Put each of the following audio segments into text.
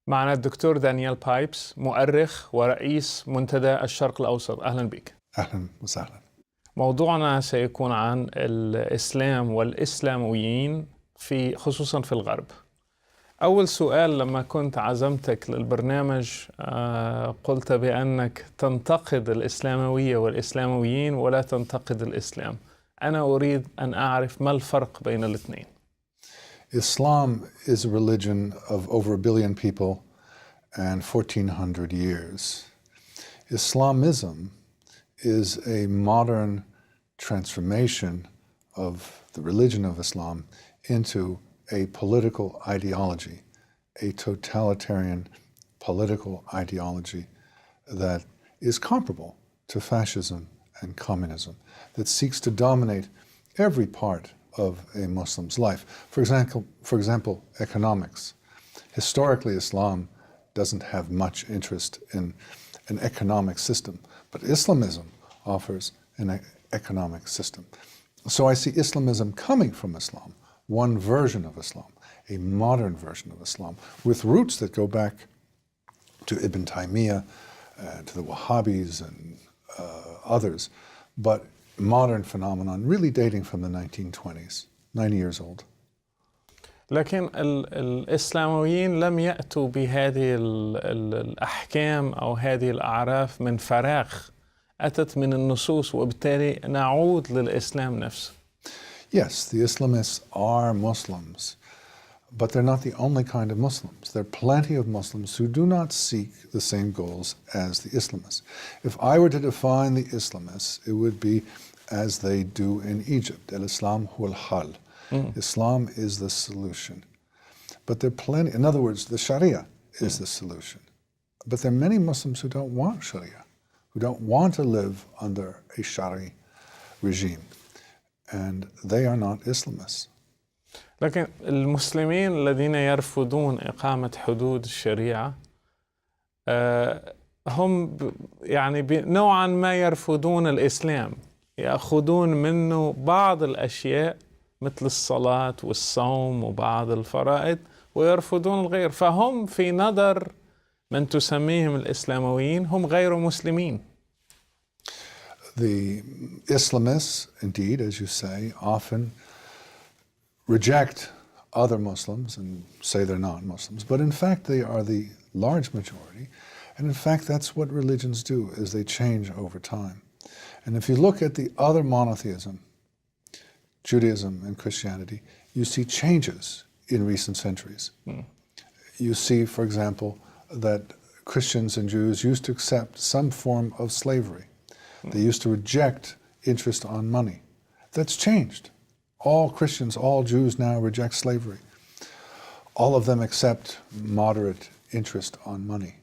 معنا الدكتور دانيال بايبس، مؤرخ ورئيس منتدى الشرق الأوسط. أهلا بك. أهلا وسهلا. موضوعنا سيكون عن الإسلام والإسلاميين خصوصا في الغرب. أول سؤال، لما كنت عزمتك للبرنامج قلت بأنك تنتقد الإسلاموية والإسلاميين ولا تنتقد الإسلام. أنا أريد أن أعرف ما الفرق بين الاثنين. Islam is a religion of over 1 billion people and 1400 years. Islamism is a modern transformation of the religion of Islam into a political ideology, a totalitarian political ideology that is comparable to fascism and communism, that seeks to dominate every part of a Muslim's life. For example, economics. Historically, Islam doesn't have much interest in an economic system, but Islamism offers an economic system. So I see Islamism coming from Islam, one version of Islam, a modern version of Islam, with roots that go back to Ibn Taymiyyah, to the Wahhabis and others, but modern phenomenon really dating from the 1920s, 90 years old. لكن الإسلاميين لم يأتوا بهذه الأحكام أو هذه الأعراف من فراغ، أتت من النصوص، وبالتالي نعود للإسلام نفسه. Yes, the Islamists are Muslims, but they're not the only kind of Muslims. There are plenty of Muslims who do not seek the same goals as the Islamists. If I were to define the Islamists, it would be as they do in Egypt. Al-Islam huwa al-hal. Islam is the solution. But there are plenty, in other words, the Sharia is the solution. But there are many Muslims who don't want Sharia, who don't want to live under a Sharia regime. And they are not Islamists. لكن المسلمين الذين يرفضون إقامة حدود الشريعة هم يعني نوعا ما يرفضون الإسلام، يأخذون منه بعض الأشياء مثل الصلاة والصوم وبعض الفرائض ويرفضون الغير، فهم في نظر من تسميهم الإسلاميين هم غير مسلمين. The Islamists, indeed, as you say, often reject other Muslims and say they're not Muslims, but in fact they are the large majority, and in fact that's what religions do, is they change over time. And if you look at the other monotheism, Judaism and Christianity, you see changes in recent centuries. You see, for example, that Christians and Jews used to accept some form of slavery. They used to reject interest on money. That's changed. All Christians, all Jews now reject slavery. All of them accept moderate interest on money.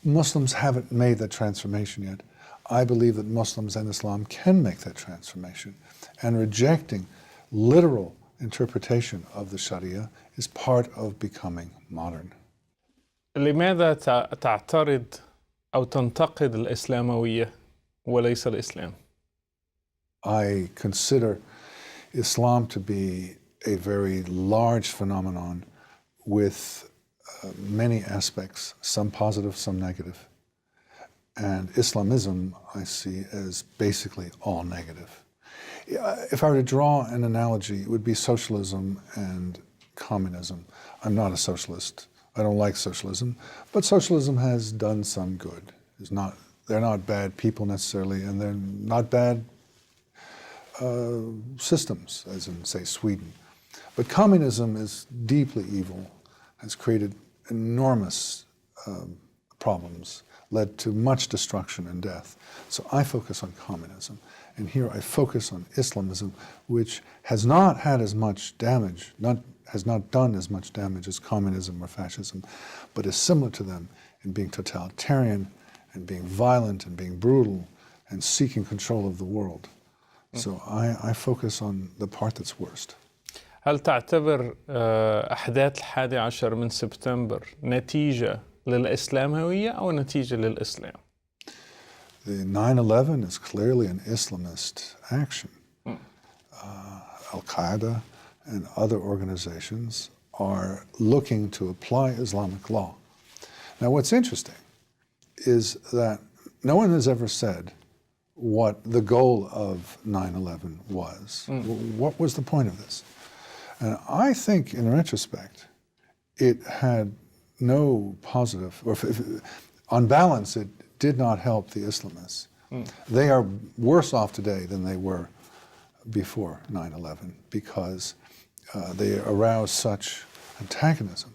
Muslims haven't made that transformation yet. I believe that Muslims and Islam can make that transformation, and rejecting literal interpretation of the Sharia is part of becoming modern. لماذا تعترض أو تنتقد الإسلاموية وليس الإسلام؟ I consider Islam to be a very large phenomenon with many aspects, some positive, some negative. And Islamism I see as basically all negative. If I were to draw an analogy, it would be socialism and communism. I'm not a socialist. I don't like socialism, but socialism has done some good. They're not bad people necessarily, and they're not bad systems, as in, say, Sweden. But communism is deeply evil, has created enormous problems, led to much destruction and death. So I focus on communism. And here I focus on Islamism, which has not had as much damage, has not done as much damage as communism or fascism, but is similar to them in being totalitarian and being violent and being brutal and seeking control of the world. So I focus on the part that's worst. هل تعتبر أحداث 11 من سبتمبر نتيجة للإسلاموية أو نتيجة للإسلام؟ The 9/11 is clearly an Islamist action. Al-Qaeda and other organizations are looking to apply Islamic law Now, what's interesting is that no one has ever said what the goal of 9/11 was. What was the point of this? And I think, in retrospect, it had no positive, or on balance, it did not help the Islamists. They are worse off today than they were before 9/11 because they aroused such antagonism.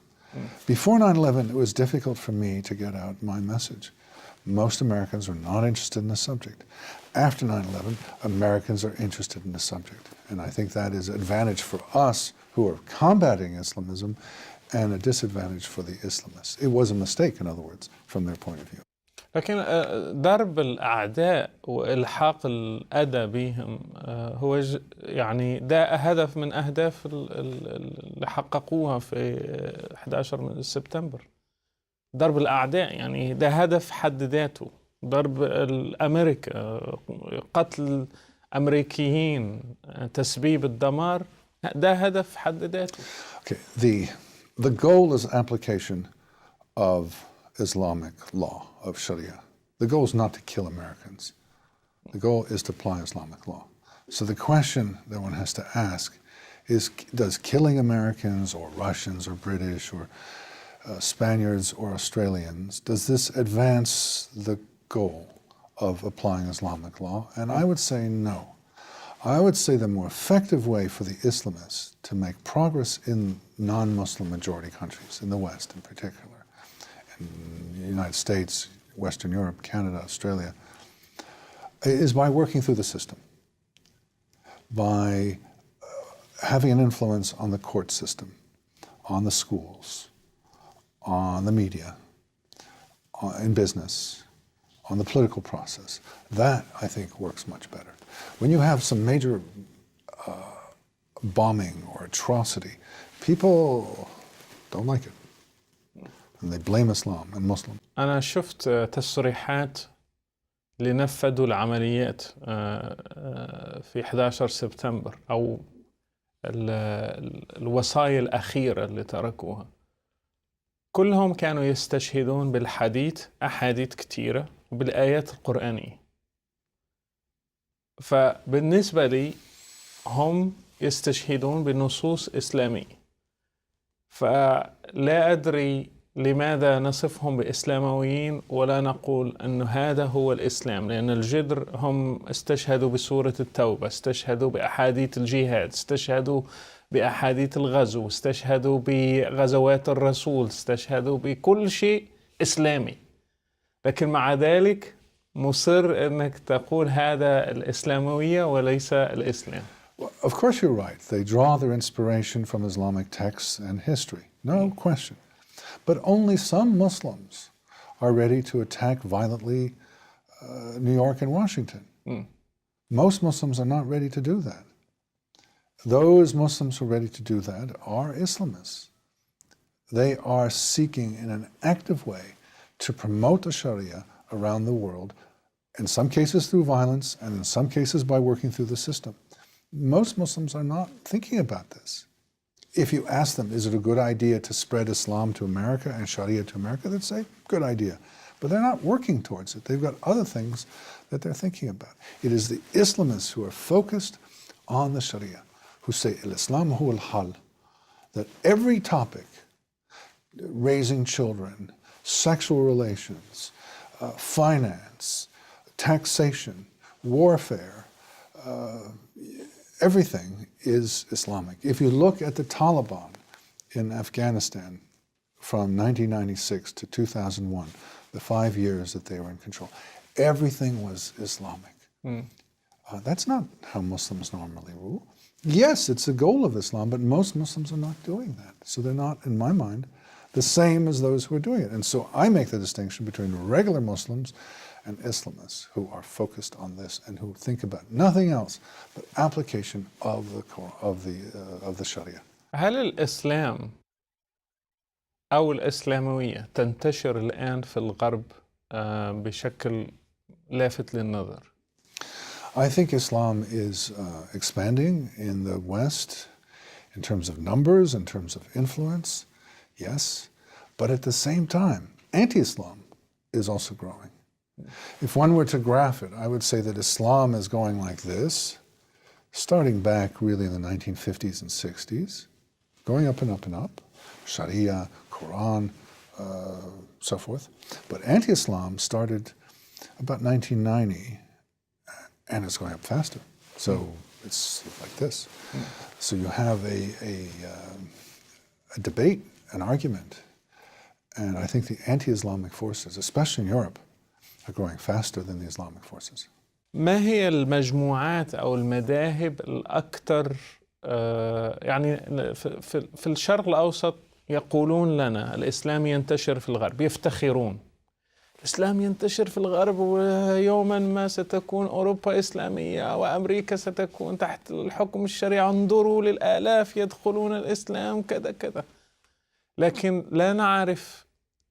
Before 9/11, it was difficult for me to get out my message. Most Americans were not interested in the subject. After 9/11, Americans are interested in the subject. And I think that is an advantage for us who are combating Islamism and a disadvantage for the Islamists. It was a mistake, in other words, from their point of view. لكن ضرب الأعداء وإلحاق الأذى بهم هو يعني ده هدف من أهداف اللي حققوها في 11 من سبتمبر. ضرب الأعداء يعني ده هدف حد ذاته. ضرب الأمريكا، قتل أمريكيين، تسبيب الدمار، ده هدف حد ذاته. Okay, the goal is application of Islamic law, of Sharia. The goal is not to kill Americans. The goal is to apply Islamic law. So the question that one has to ask is, does killing Americans or Russians or British or Spaniards or Australians, does this advance the goal of applying Islamic law? And I would say no. I would say the more effective way for the Islamists to make progress in non-Muslim majority countries, in the West in particular, in the United States, Western Europe, Canada, Australia, is by working through the system, by having an influence on the court system, on the schools, on the media, in business, on the political process. That, I think, works much better. When you have some major bombing or atrocity, people don't like it. And they blame Islam and Muslims. أنا شفت تصريحات لنفذوا العمليات في 11 سبتمبر أو الوصايا الأخيرة اللي تركوها. كلهم كانوا يستشهدون بالحديث، أحاديث كتيرة، وبالآيات القرآنية. فبالنسبة لي هم يستشهدون بنصوص إسلامية. فلا أدري لماذا نصفهم بإسلامويين ولا نقول أن هذا هو الإسلام، لأن الجذر هم استشهدوا بسورة التوبة، استشهدوا بأحاديث الجهاد، استشهدوا بأحاديث الغزو، استشهدوا بغزوات الرسول، استشهدوا بكل شيء إسلامي. لكن مع ذلك مصر أنك تقول هذا الإسلاموية وليس الإسلام. Of course you're right. They draw their inspiration from Islamic texts and history. No question. But only some Muslims are ready to attack violently New York and Washington. Most Muslims are not ready to do that. Those Muslims who are ready to do that are Islamists. They are seeking in an active way to promote the Sharia around the world, in some cases through violence and in some cases by working through the system. Most Muslims are not thinking about this. If you ask them, is it a good idea to spread Islam to America and Sharia to America, they'd say, good idea. But they're not working towards it. They've got other things that they're thinking about. It is the Islamists who are focused on the Sharia, who say, Al-Islam huwa al-hal, that every topic, raising children, sexual relations, finance, taxation, warfare, everything is Islamic. If you look at the Taliban in Afghanistan from 1996 to 2001, the 5 years that they were in control, everything was Islamic. That's not how Muslims normally rule. Yes, it's the goal of Islam, but most Muslims are not doing that. So they're not, in my mind, the same as those who are doing it. And so I make the distinction between regular Muslims and Islamists who are focused on this and who think about nothing else but application of the Sharia. هل الإسلام أو الإسلاموية تنتشر الآن في الغرب بشكل لافت للنظر؟ I think Islam is expanding in the West in terms of numbers, in terms of influence, yes. But at the same time, anti-Islam is also growing. If one were to graph it, I would say that Islam is going like this, starting back really in the 1950s and 60s, going up and up and up, Sharia, Quran, so forth. But anti-Islam started about 1990, and it's going up faster. So it's like this. So you have a debate, an argument, and I think the anti-Islamic forces, especially in Europe, are growing faster than the Islamic forces. ما هي المجموعات أو المذاهب الأكثر يعني في الشرق الأوسط يقولون لنا الإسلام ينتشر في الغرب، يفتخرون الإسلام ينتشر في الغرب ويوما ما ستكون أوروبا إسلامية وأمريكا ستكون تحت الحكم الشرعي، انظروا للآلاف يدخلون الإسلام كذا كذا، لكن لا نعرف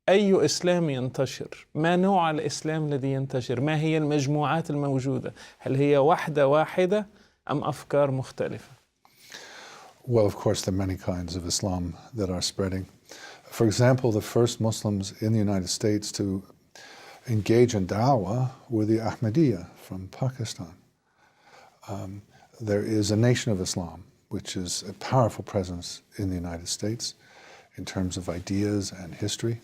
أي إسلام ينتشر، ما نوع الإسلام الذي ينتشر، ما هي المجموعات الموجودة، هل هي واحدة أم أفكار مختلفة؟ Well, of course, there are many kinds of Islam that are spreading. For example, the first Muslims in the United States to engage in da'wah were the Ahmadiyya from Pakistan. There is a Nation of Islam, which is a powerful presence in the United States in terms of ideas and history.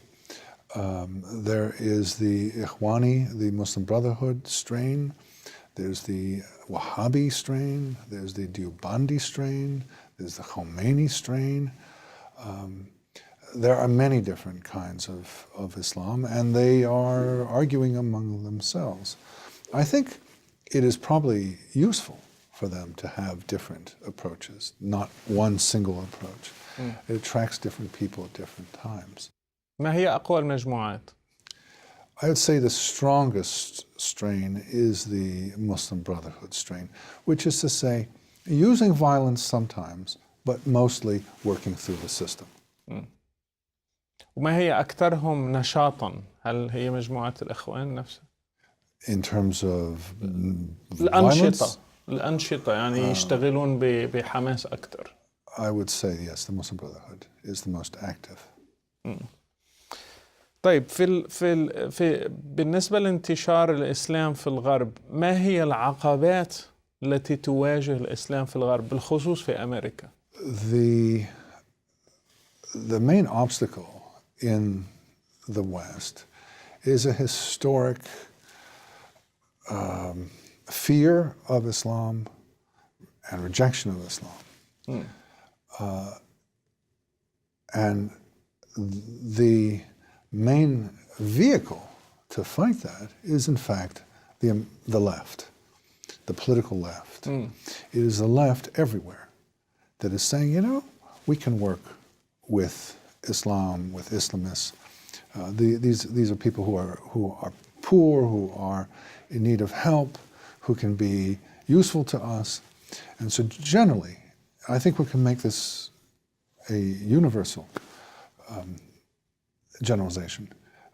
There is the Ikhwani, the Muslim Brotherhood strain. There's the Wahhabi strain. There's the Deobandi strain. There's the Khomeini strain. There are many different kinds of Islam, and they are arguing among themselves. I think it is probably useful for them to have different approaches, not one single approach. It attracts different people at different times. ما هي أقوى المجموعات؟ I would say the strongest strain is the Muslim Brotherhood strain, which is to say, using violence sometimes, but mostly working through the system. وما هي أكثرهم نشاطاً؟ هل هي مجموعة الإخوان نفسها؟ In terms of violence? الأنشطة يعني يشتغلون بحماس أكثر. I would say yes, the Muslim Brotherhood is the most active. طيب بالنسبة لانتشار الإسلام في الغرب، ما هي العقبات التي تواجه الإسلام في الغرب بالخصوص في أمريكا؟ The main obstacle in the West is a historic fear of Islam and rejection of Islam. And the main vehicle to fight that is, in fact, the left, the political left. It is the left everywhere that is saying, you know, we can work with Islam, with Islamists. These are people who are poor, who are in need of help, who can be useful to us. And so generally, I think we can make this a universal generalization.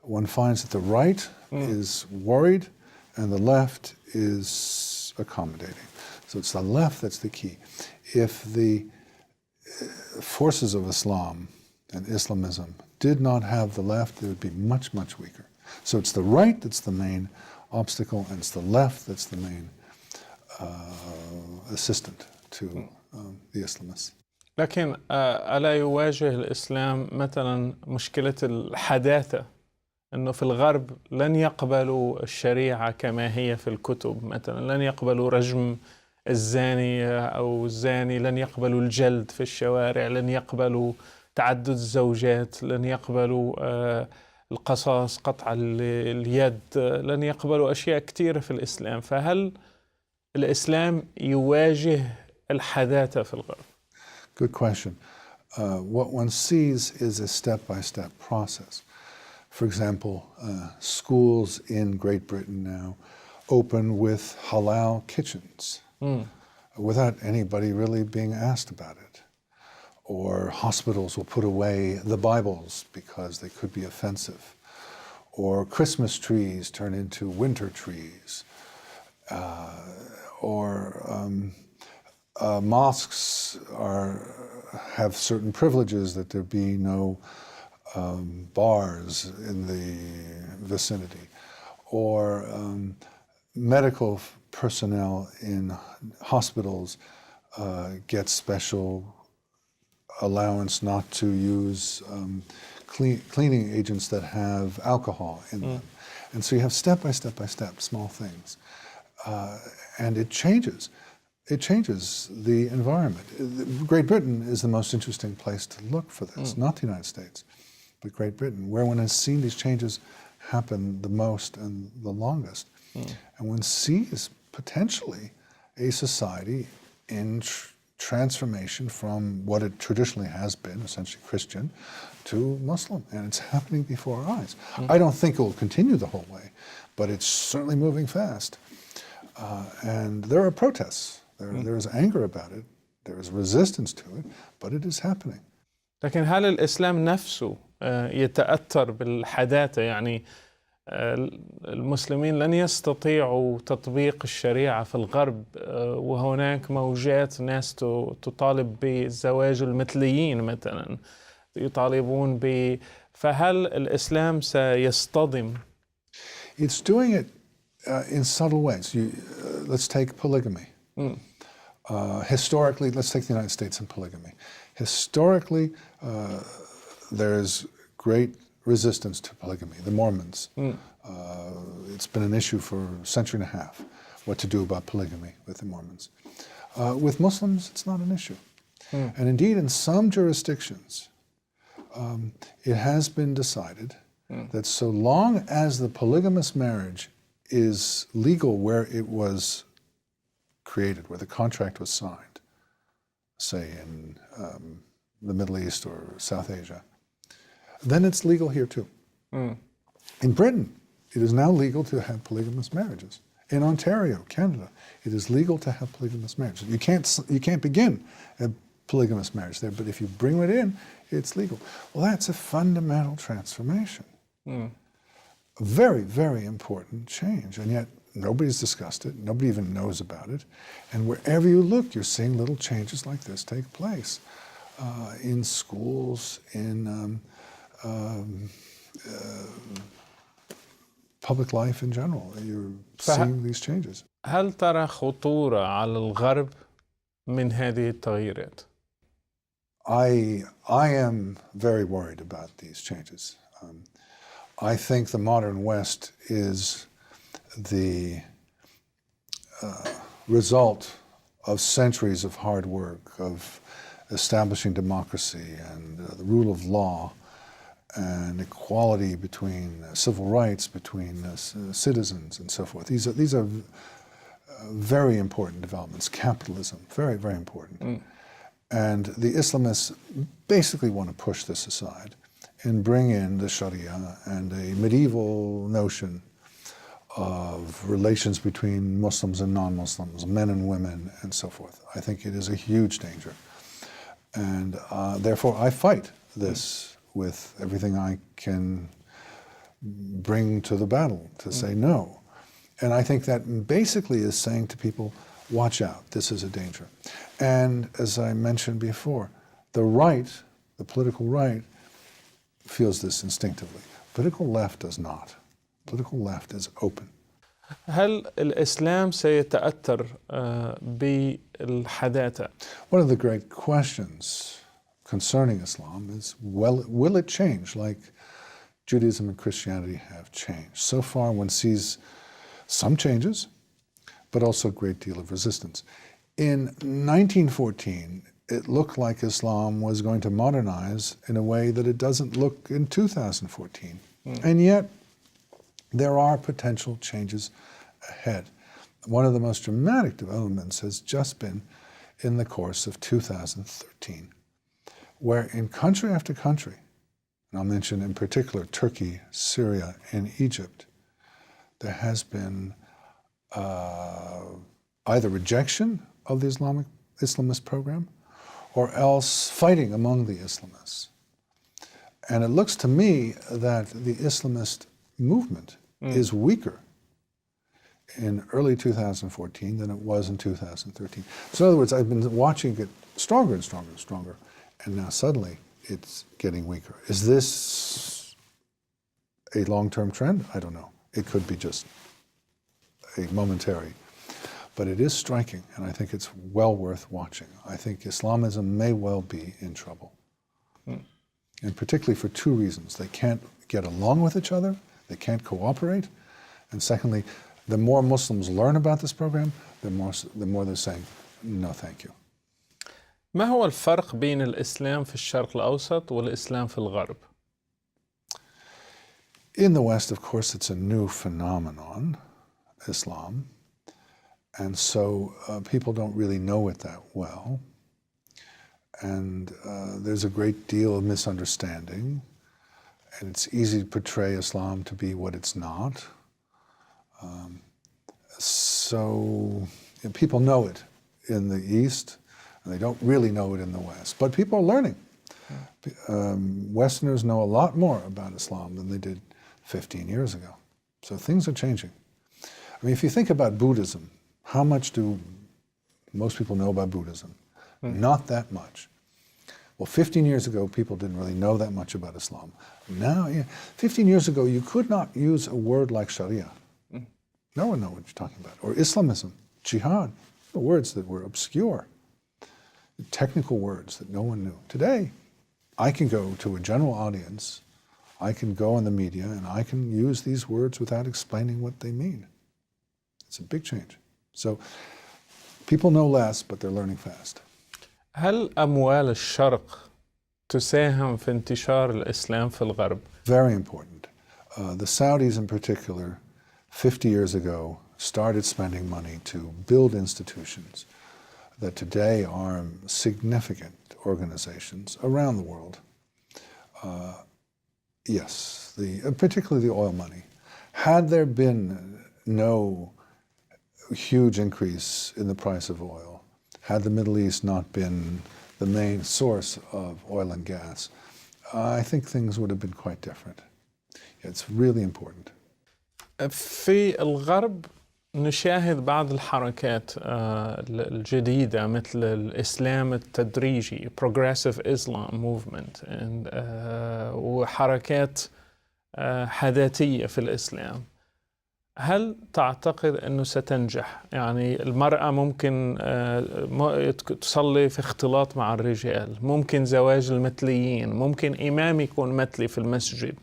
One finds that the right is worried and the left is accommodating. So it's the left that's the key. If the forces of Islam and Islamism did not have the left, they would be much, much weaker. So it's the right that's the main obstacle, and it's the left that's the main assistant to the Islamists. لكن ألا يواجه الإسلام مثلا مشكلة الحداثة، أنه في الغرب لن يقبلوا الشريعة كما هي في الكتب، مثلا لن يقبلوا رجم الزاني أو الزاني، لن يقبلوا الجلد في الشوارع، لن يقبلوا تعدد الزوجات، لن يقبلوا القصاص، قطع اليد، لن يقبلوا أشياء كثيرة في الإسلام. فهل الإسلام يواجه الحداثة في الغرب؟ Good question. What one sees is a step-by-step process. For example, schools in Great Britain now open with halal kitchens without anybody really being asked about it. Or hospitals will put away the Bibles because they could be offensive. Or Christmas trees turn into winter trees. Mosques have certain privileges, that there be no bars in the vicinity, or medical personnel in hospitals get special allowance not to use cleaning agents that have alcohol in them. And so you have step by step by step small things. And it changes. It changes the environment. Great Britain is the most interesting place to look for this, not the United States, but Great Britain, where one has seen these changes happen the most and the longest. And one sees potentially a society in transformation from what it traditionally has been, essentially Christian, to Muslim, and it's happening before our eyes. I don't think it will continue the whole way, but it's certainly moving fast. And there are protests. There is anger about it. There is resistance to it, but it is happening. لكن هل الإسلام نفسه يتأثر بالحداثة؟ يعني المسلمين لن يستطيعوا تطبيق الشريعة في الغرب، وهناك موجات ناس تطالب بالزواج المثليين مثلا، يطالبون فهل الإسلام سيصطدم؟ It's doing it in subtle ways. Let's take polygamy. Historically, let's take the United States and polygamy. Historically, there's great resistance to polygamy. The Mormons, it's been an issue for a century and a half, what to do about polygamy with the Mormons. With Muslims, it's not an issue. And indeed, in some jurisdictions, it has been decided that so long as the polygamous marriage is legal where it was created, where the contract was signed, say in the Middle East or South Asia, then it's legal here too. In Britain, it is now legal to have polygamous marriages. In Ontario, Canada, it is legal to have polygamous marriages. You can't begin a polygamous marriage there, but if you bring it in, it's legal. Well, that's a fundamental transformation. A very, very important change, and yet nobody's discussed it. Nobody even knows about it. And wherever you look, you're seeing little changes like this take place in schools, in public life in general. You're seeing these changes. هل ترى خطورة على الغرب من هذه التغييرات؟ I am very worried about these changes. I think the modern West is the result of centuries of hard work, of establishing democracy and the rule of law and equality between civil rights, between citizens and so forth. These are very important developments. Capitalism, very, very important. And the Islamists basically want to push this aside and bring in the Sharia and a medieval notion of relations between Muslims and non-Muslims, men and women, and so forth. I think it is a huge danger. And therefore I fight this with everything I can bring to the battle, to say no. And I think that basically is saying to people, watch out, this is a danger. And as I mentioned before, the right, the political right, feels this instinctively. Political left does not. Political left is open. هل الإسلام سيتأثر بالحداثة؟ One of the great questions concerning Islam is, will it change like Judaism and Christianity have changed? So far one sees some changes, but also a great deal of resistance. In 1914, it looked like Islam was going to modernize in a way that it doesn't look in 2014. And yet, there are potential changes ahead. One of the most dramatic developments has just been in the course of 2013, where in country after country, and I'll mention in particular Turkey, Syria, and Egypt, there has been either rejection of the Islamist program or else fighting among the Islamists. And it looks to me that the Islamist movement is weaker in early 2014 than it was in 2013. So in other words, I've been watching it stronger and stronger and stronger, and now suddenly it's getting weaker. Is this a long-term trend? I don't know. It could be just a momentary. But it is striking, and I think it's well worth watching. I think Islamism may well be in trouble. And particularly for two reasons. They can't get along with each other, they can't cooperate, and secondly, the more Muslims learn about this program, the more they're saying, no thank you. ما هو الفرق بين الإسلام في الشرق الأوسط والإسلام في الغرب؟ In the West, of course, it's a new phenomenon, Islam, and so people don't really know it that well. And there's a great deal of misunderstanding, and it's easy to portray Islam to be what it's not. So people know it in the East, and they don't really know it in the West. But people are learning. Westerners know a lot more about Islam than they did 15 years ago. So things are changing. I mean, if you think about Buddhism, how much do most people know about Buddhism? Not that much. Well, 15 years ago, people didn't really know that much about Islam. Now, 15 years ago, you could not use a word like Sharia. No one knew what you're talking about. Or Islamism, jihad, the words that were obscure, technical words that no one knew. Today, I can go to a general audience, I can go in the media, and I can use these words without explaining what they mean. It's a big change. So people know less, but they're learning fast. هل أموال الشرق تساهم في انتشار الإسلام في الغرب؟ Very important. The Saudis in particular, 50 years ago, started spending money to build institutions that today are significant organizations around the world. Yes, particularly the oil money. Had there been no huge increase in the price of oil, had the Middle East not been the main source of oil and gas, I think things would have been quite different. It's really important. في الغرب نشاهد بعض الحركات الجديدة مثل الإسلام التدريجي Progressive Islam Movement وحركات حداثية في الإسلام. هل تعتقد أنه ستنجح؟ يعني المرأة ممكن تصلي في اختلاط مع الرجال، ممكن زواج المثليين، ممكن إمام يكون مثلي في المسجد.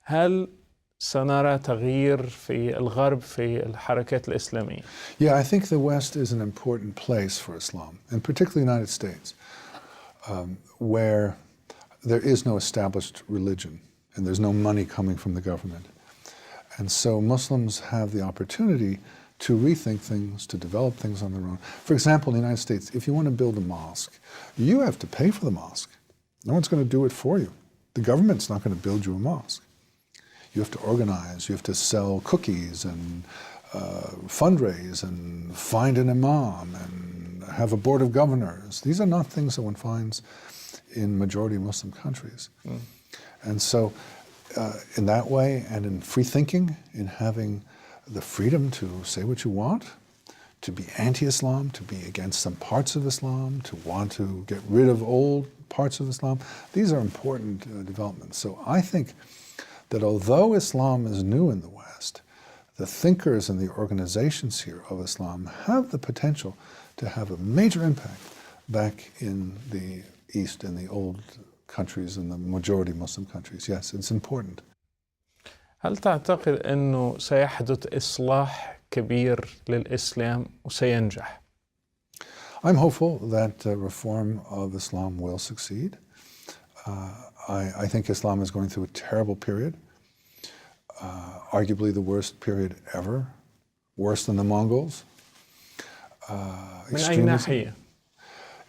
هل سنرى تغيير في الغرب في الحركات الإسلامية؟ Yeah, I think the West is an important place for Islam, and particularly the United States, where there is no established religion and there's no money coming from the government. And so Muslims have the opportunity to rethink things, to develop things on their own. For example, in the United States, if you want to build a mosque, you have to pay for the mosque. No one's going to do it for you. The government's not going to build you a mosque. You have to organize, you have to sell cookies and fundraise and find an imam and have a board of governors. These are not things that one finds in majority Muslim countries. And so in that way, and in free thinking, in having the freedom to say what you want, to be anti-Islam, to be against some parts of Islam, to want to get rid of old parts of Islam, these are important developments. So I think that although Islam is new in the West, the thinkers and the organizations here of Islam have the potential to have a major impact back in the East, in the old countries, in the majority Muslim countries. Yes, it's important. هل تعتقد أنه سيحدث إصلاح كبير للإسلام وسينجح؟ I'm hopeful that reform of Islam will succeed. I think Islam is going through a terrible period, arguably the worst period ever, worse than the Mongols. من أي ناحية؟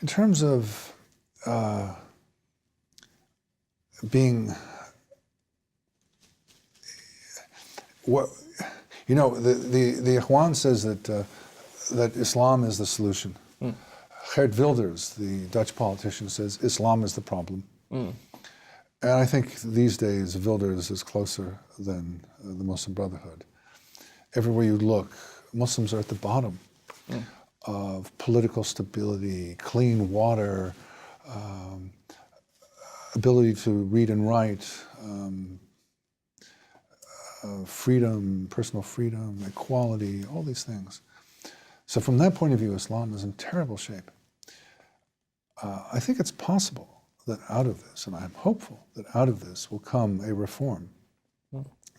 In terms of being, what you know, the Ikhwan says that Islam is the solution. Geert Wilders, the Dutch politician, says Islam is the problem. And I think these days Wilders is closer than the Muslim Brotherhood. Everywhere you look, Muslims are at the bottom of political stability, clean water, ability to read and write, freedom, personal freedom, equality, all these things. So from that point of view, Islam is in terrible shape. I think it's possible that out of this, and I'm hopeful that out of this will come a reform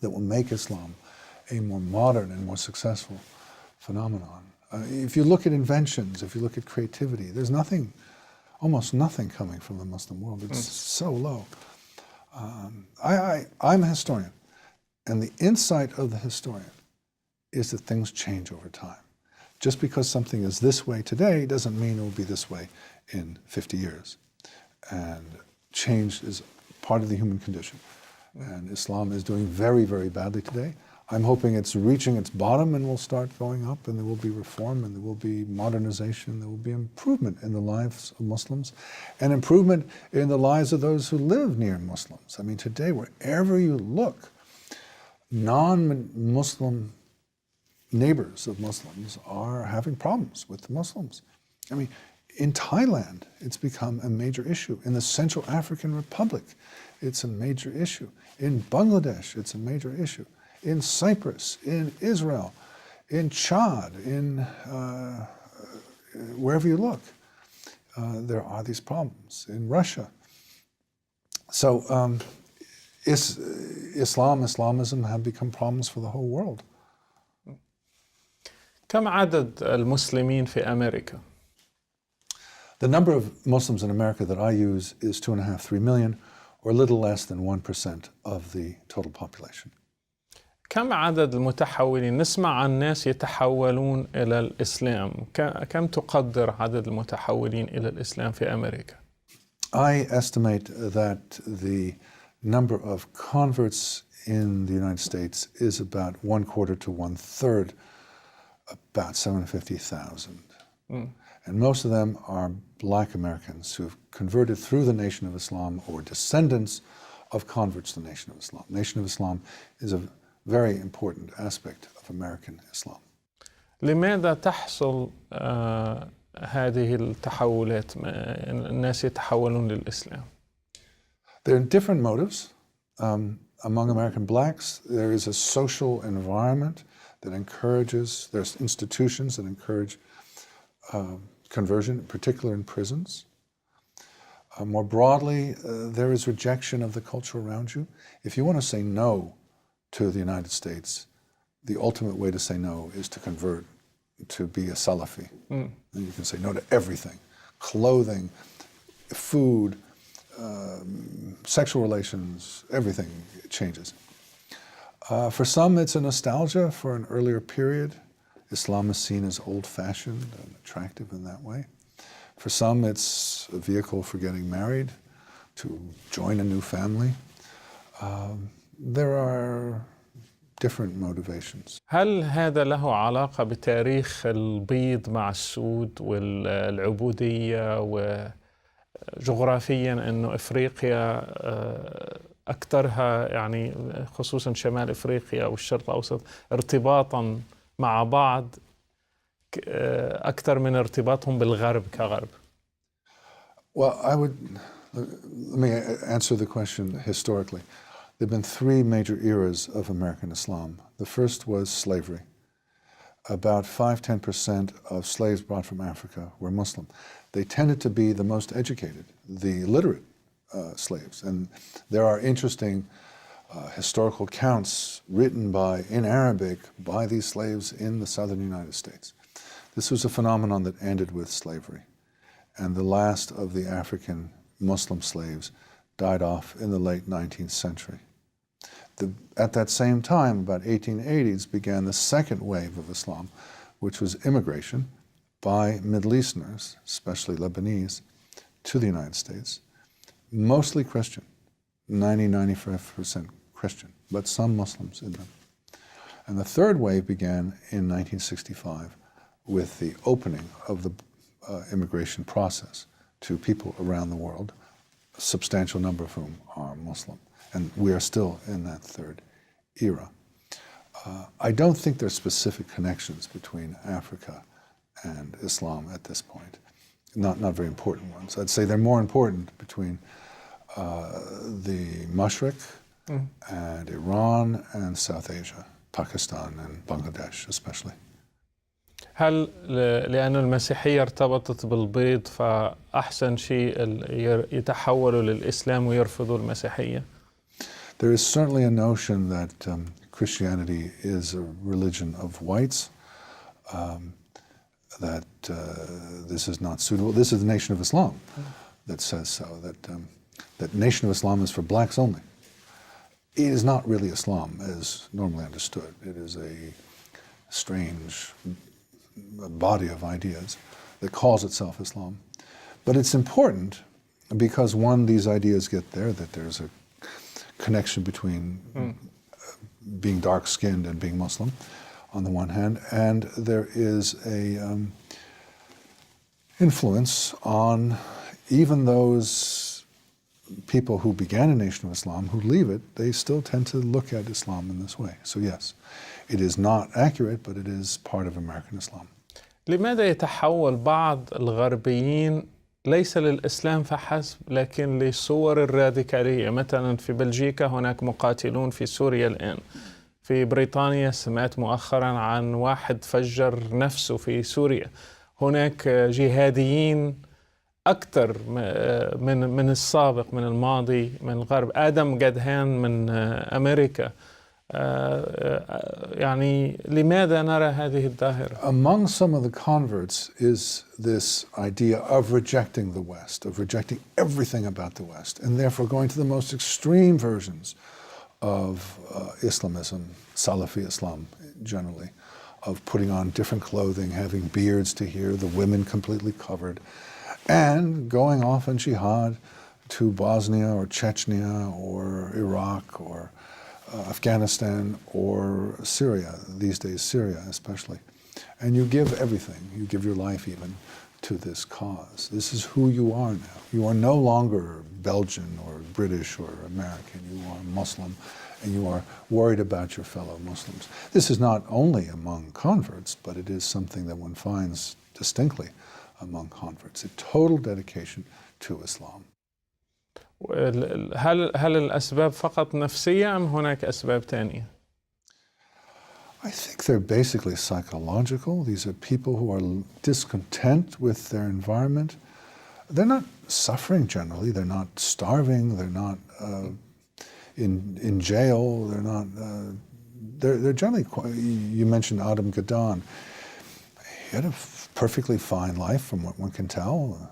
that will make Islam a more modern and more successful phenomenon. If you look at inventions, if you look at creativity, there's nothing, almost nothing coming from the Muslim world. It's so low. I'm a historian, and the insight of the historian is that things change over time. Just because something is this way today doesn't mean it will be this way in 50 years. And change is part of the human condition. And Islam is doing very, very badly today. I'm hoping it's reaching its bottom and will start going up, and there will be reform, and there will be modernization, there will be improvement in the lives of Muslims, and improvement in the lives of those who live near Muslims. I mean, today, wherever you look, non-Muslim neighbors of Muslims are having problems with the Muslims. I mean, in Thailand, it's become a major issue. In the Central African Republic, it's a major issue. In Bangladesh, it's a major issue. In Cyprus, in Israel, in Chad, in wherever you look, there are these problems. In Russia. So Islamism have become problems for the whole world. كم عدد المسلمين في أمريكا؟ The number of Muslims in America that I use is 2.5, 3 million, or a little less than 1% of the total population. كم عدد المتحولين؟ نسمع عن ناس يتحولون إلى الإسلام. كم تقدر عدد المتحولين إلى الإسلام في أمريكا؟ I estimate that the number of converts in the United States is about 1/4 to 1/3, about 750,000. And most of them are Black Americans who have converted through the Nation of Islam or descendants of converts to the Nation of Islam. Nation of Islam is a very important aspect of American Islam. لماذا تحصل هذه التحولات؟ الناس يتحولون للإسلام. There are different motives. Among American blacks, there is a social environment that encourages, there's institutions that encourage conversion, in particular in prisons. More broadly, there is rejection of the culture around you. If you want to say no to the United States, the ultimate way to say no is to convert, to be a Salafi. And you can say no to everything: clothing, food, sexual relations, everything changes. For some, it's a nostalgia for an earlier period. Islam is seen as old-fashioned and attractive in that way. For some, it's a vehicle for getting married, to join a new family. There are different motivations. هل هذا له علاقة بتاريخ البيض مع السود والعبودية، وجغرافيا أنه إفريقيا أكثرها، يعني خصوصا شمال إفريقيا والشرق الأوسط، ارتباطا مع بعض أكثر من ارتباطهم بالغرب كغرب؟ Well, let me answer the question historically. There have been 3 major eras of American Islam. The first was slavery. About 5-10% of slaves brought from Africa were Muslim. They tended to be the most educated, the literate slaves. And there are interesting historical accounts written in Arabic by these slaves in the southern United States. This was a phenomenon that ended with slavery. And the last of the African Muslim slaves died off in the late 19th century. At that same time, about 1880s, began the second wave of Islam, which was immigration by Middle Easterners, especially Lebanese, to the United States, mostly Christian, 90-95% Christian, but some Muslims in them. And the third wave began in 1965 with the opening of the immigration process to people around the world, a substantial number of whom are Muslim. And we are still in that third era. I don't think there are specific connections between Africa and Islam at this point. Not very important ones. I'd say they're more important between the Mashriq and Iran and South Asia, Pakistan and Bangladesh especially. هل لأن المسيحية ارتبطت بالبيض فأحسن شيء يتحولوا للإسلام ويرفضوا المسيحية؟ There is certainly a notion that Christianity is a religion of whites, that this is not suitable. This is the Nation of Islam that says so, that Nation of Islam is for blacks only. It is not really Islam as normally understood. It is a strange body of ideas that calls itself Islam. But it's important because, one, these ideas get there, that there's a connection between being dark-skinned and being Muslim on the one hand, and there is a influence on even those people who began a Nation of Islam, who leave it, they still tend to look at Islam in this way. So yes, it is not accurate, but it is part of American Islam. لماذا يتحول بعض الغربيين ليس للإسلام فحسب لكن لصور الراديكالية؟ مثلا في بلجيكا هناك مقاتلون في سوريا الآن. في بريطانيا سمعت مؤخرا عن واحد فجر نفسه في سوريا. هناك جهاديين أكثر من السابق، من الماضي، من الغرب. آدم جدهان من أمريكا. يعني لماذا نرى هذه الظاهرة؟ Among some of the converts is this idea of rejecting the West, of rejecting everything about the West, and therefore going to the most extreme versions of Islamism, Salafi Islam generally, of putting on different clothing, having beards to here, the women completely covered, and going off in jihad to Bosnia or Chechnya or Iraq or Afghanistan or Syria, these days Syria especially. And you give everything, you give your life even to this cause. This is who you are now. You are no longer Belgian or British or American. You are Muslim, and you are worried about your fellow Muslims. This is not only among converts, but it is something that one finds distinctly among converts, a total dedication to Islam. هل الأسباب فقط نفسية أم هناك أسباب تانية؟ I think they're basically psychological. These are people who are discontent with their environment. They're not suffering generally. They're not starving. They're not in jail. They're not. They're generally. You mentioned Adam Gadon. He had a perfectly fine life, from what one can tell,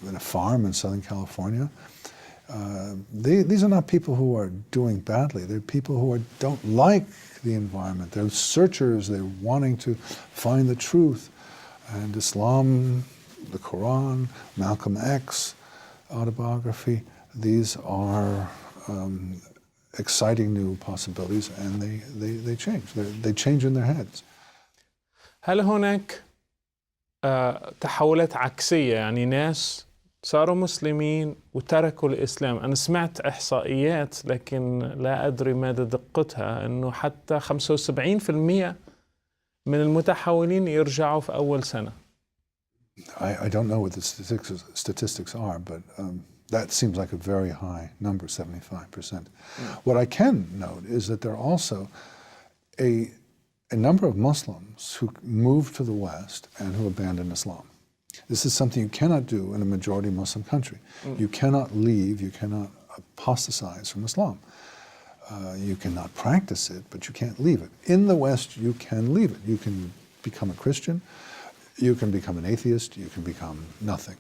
in a farm in Southern California. These are not people who are doing badly. They're people who don't like the environment. They're searchers. They're wanting to find the truth. And Islam, the Quran, Malcolm X autobiography, these are exciting new possibilities, and they change. They change in their heads. هل هناك تحولات عكسية، يعني ناس صاروا مسلمين وتركوا الإسلام؟ أنا سمعت إحصائيات لكن لا أدري مدى دقتها، أنه حتى 75% من المتحولين يرجعوا في أول سنة. I don't know what the statistics are, but that seems like a very high number, 75%. What I can note is that there are also a number of Muslims who moved to the West and who abandoned Islam. This is something you cannot do in a majority Muslim country. You cannot leave, you cannot apostatize from Islam. You cannot practice it, but you can't leave it. In the West, you can leave it. You can become a Christian, you can become an atheist, you can become nothing.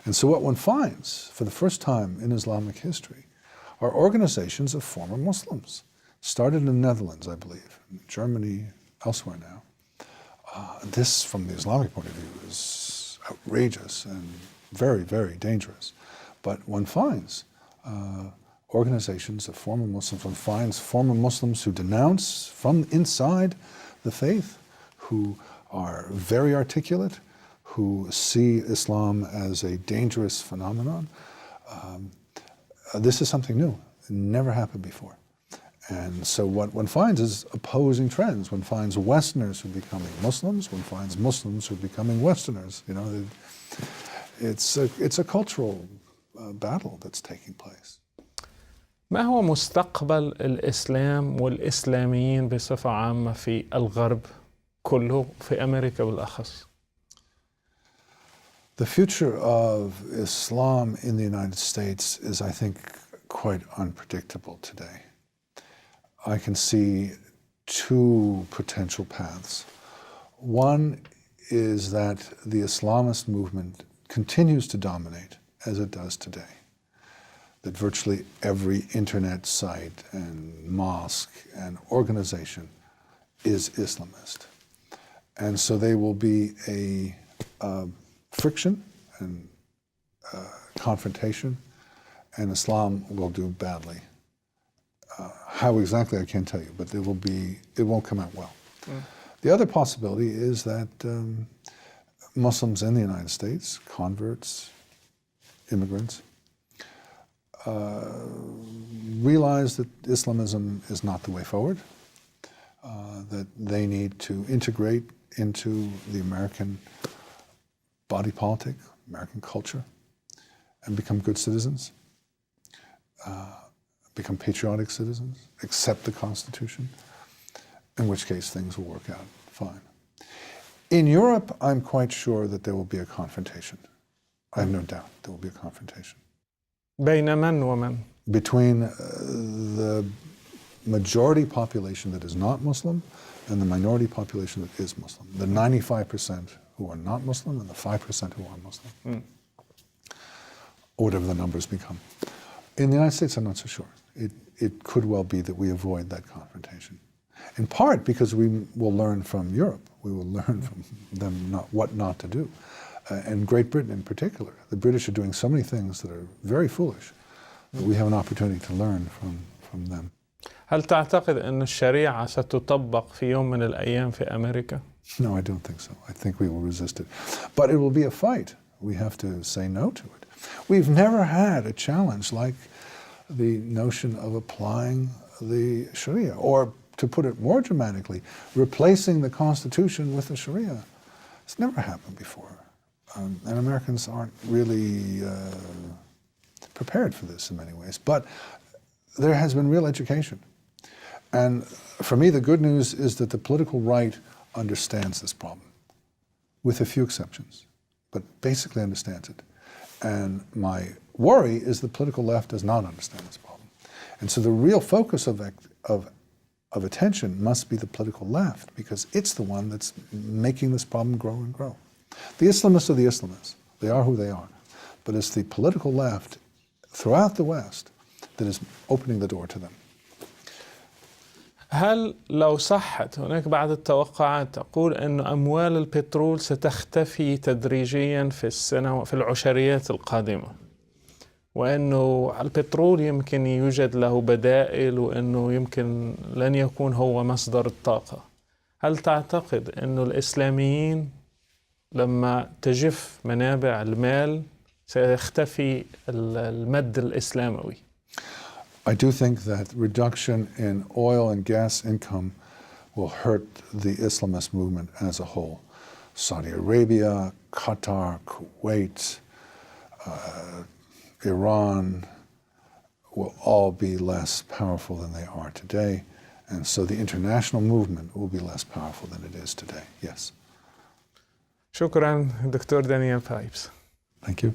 And so what one finds for the first time in Islamic history are organizations of former Muslims. Started in the Netherlands, I believe, in Germany, elsewhere now. This, from the Islamic point of view, is outrageous and very, very dangerous. But one finds organizations of former Muslims, one finds former Muslims who denounce from inside the faith, who are very articulate, who see Islam as a dangerous phenomenon. This is something new. It never happened before. And so what one finds is opposing trends. One finds Westerners who are becoming Muslims. One finds Muslims who are becoming Westerners. You know, it's a cultural battle that's taking place. ما هو مستقبل الإسلام والإسلاميين بصفة عامة في الغرب كله في أمريكا بالأخص؟ The future of Islam in the United States is, I think, quite unpredictable today. I can see two potential paths. One is that the Islamist movement continues to dominate as it does today. That virtually every internet site and mosque and organization is Islamist. And so they will be a friction and confrontation, and Islam will do badly. How exactly, I can't tell you, but it won't come out well. The other possibility is that Muslims in the United States, converts, immigrants, realize that Islamism is not the way forward, that they need to integrate into the American body politic, American culture, and become good citizens, become patriotic citizens, accept the Constitution, in which case things will work out fine. In Europe, I'm quite sure that there will be a confrontation. I have no doubt there will be a confrontation. بين من ومن؟ Between the majority population that is not Muslim and the minority population that is Muslim. The 95% who are not Muslim and the 5% who are Muslim. Or whatever the numbers become. In the United States, I'm not so sure. It could well be that we avoid that confrontation. In part because we will learn from Europe. We will learn from them what not to do. And Great Britain in particular. The British are doing so many things that are very foolish. That we have an opportunity to learn from them. هل تعتقد أن الشريعة ستطبق في يوم من الأيام في أمريكا؟ No, I don't think so. I think we will resist it. But it will be a fight. We have to say no to it. We've never had a challenge like the notion of applying the Sharia, or to put it more dramatically, replacing the Constitution with the Sharia. It's never happened before. And Americans aren't really prepared for this in many ways. But there has been real education. And for me, the good news is that the political right understands this problem, with a few exceptions, but basically understands it. And my worry is the political left does not understand this problem. And so the real focus of attention must be the political left, because it's the one that's making this problem grow and grow. The Islamists are the Islamists. They are who they are. But it's the political left throughout the West that is opening the door to them. هل لو صحت هناك بعض التوقعات تقول أن أموال البترول ستختفي تدريجيا في العشريات القادمة، وأنه البترول يمكن يوجد له بدائل، وأنه يمكن لن يكون هو مصدر الطاقة، هل تعتقد أن الإسلاميين لما تجف منابع المال سيختفي المد الإسلاموي؟ I do think that reduction in oil and gas income will hurt the Islamist movement as a whole. Saudi Arabia, Qatar, Kuwait, Iran will all be less powerful than they are today. And so the international movement will be less powerful than it is today, yes. شكرا دكتور دانيال بايبس. Thank you.